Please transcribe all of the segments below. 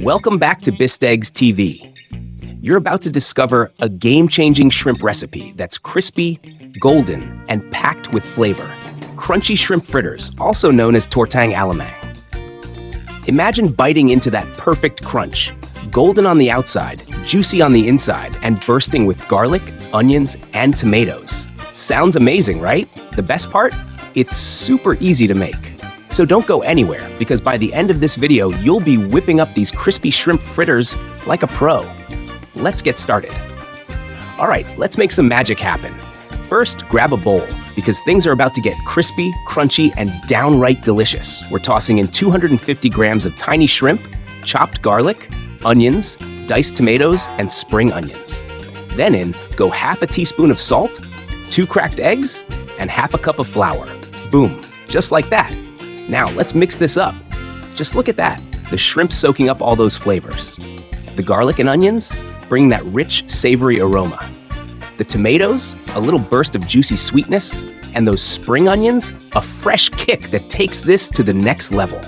Welcome back to Bistegs TV. You're about to discover a game-changing shrimp recipe that's crispy, golden, and packed with flavor. Crunchy shrimp fritters, also known as Tortang Alamang. Imagine biting into that perfect crunch, golden on the outside, juicy on the inside, and bursting with garlic, onions, and tomatoes. Sounds amazing, right? The best part? It's super easy to make. So don't go anywhere, because by the end of this video, you'll be whipping up these crispy shrimp fritters like a pro. Let's get started. All right, let's make some magic happen. First, grab a bowl, because things are about to get crispy, crunchy, and downright delicious. We're tossing in 250 grams of tiny shrimp, chopped garlic, onions, diced tomatoes, and spring onions. Then in, go half a teaspoon of salt, 2 cracked eggs, and half a cup of flour. Boom, just like that. Now, let's mix this up. Just look at that, the shrimp soaking up all those flavors. The garlic and onions bring that rich, savory aroma. The tomatoes, a little burst of juicy sweetness, and those spring onions, a fresh kick that takes this to the next level.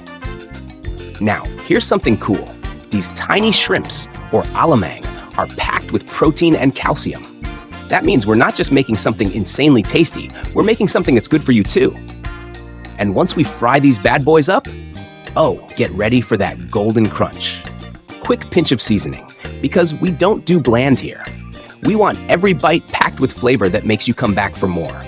Now, here's something cool. These tiny shrimps, or alamang, are packed with protein and calcium. That means we're not just making something insanely tasty, we're making something that's good for you too. And once we fry these bad boys up, oh, get ready for that golden crunch. Quick pinch of seasoning, because we don't do bland here. We want every bite packed with flavor that makes you come back for more.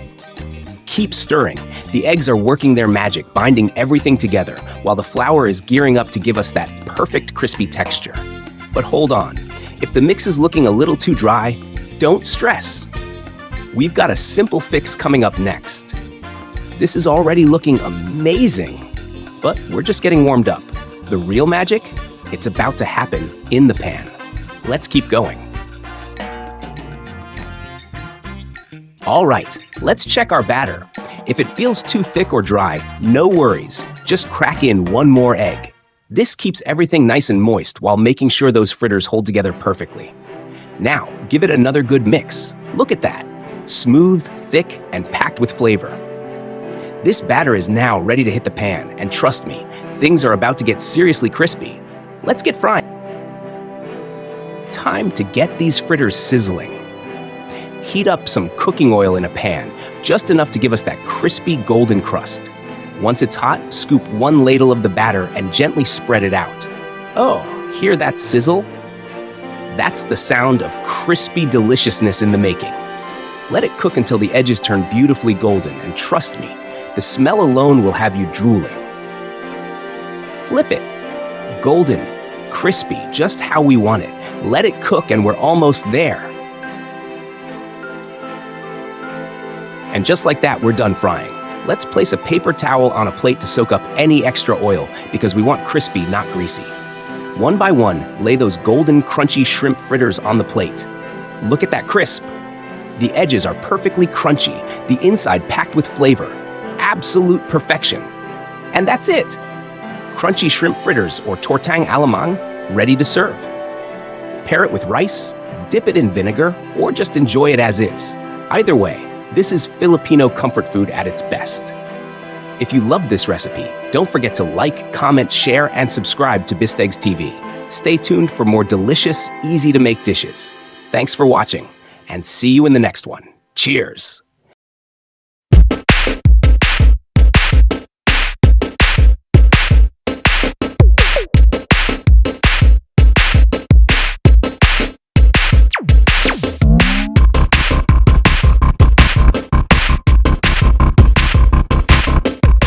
Keep stirring. The eggs are working their magic, binding everything together, while the flour is gearing up to give us that perfect crispy texture. But hold on, if the mix is looking a little too dry, don't stress. We've got a simple fix coming up next. This is already looking amazing, but we're just getting warmed up. The real magic? It's about to happen in the pan. Let's keep going. All right, let's check our batter. If it feels too thick or dry, no worries. Just crack in one more egg. This keeps everything nice and moist while making sure those fritters hold together perfectly. Now, give it another good mix. Look at that. Smooth, thick, and packed with flavor. This batter is now ready to hit the pan, and trust me, things are about to get seriously crispy. Let's get frying. Time to get these fritters sizzling. Heat up some cooking oil in a pan, just enough to give us that crispy golden crust. Once it's hot, scoop 1 ladle of the batter and gently spread it out. Oh, hear that sizzle? That's the sound of crispy deliciousness in the making. Let it cook until the edges turn beautifully golden, and trust me, the smell alone will have you drooling. Flip it. Golden, crispy, just how we want it. Let it cook and we're almost there. And just like that, we're done frying. Let's place a paper towel on a plate to soak up any extra oil because we want crispy, not greasy. One by one, lay those golden, crunchy shrimp fritters on the plate. Look at that crisp. The edges are perfectly crunchy, the inside packed with flavor. Absolute perfection. And that's it. Crunchy shrimp fritters, or Tortang Alamang, ready to serve. Pair it with rice, dip it in vinegar, or just enjoy it as is. Either way, this is Filipino comfort food at its best. If you loved this recipe, don't forget to like, comment, share, and subscribe to Bistegs TV. Stay tuned for more delicious, easy-to-make dishes. Thanks for watching, and see you in the next one. Cheers!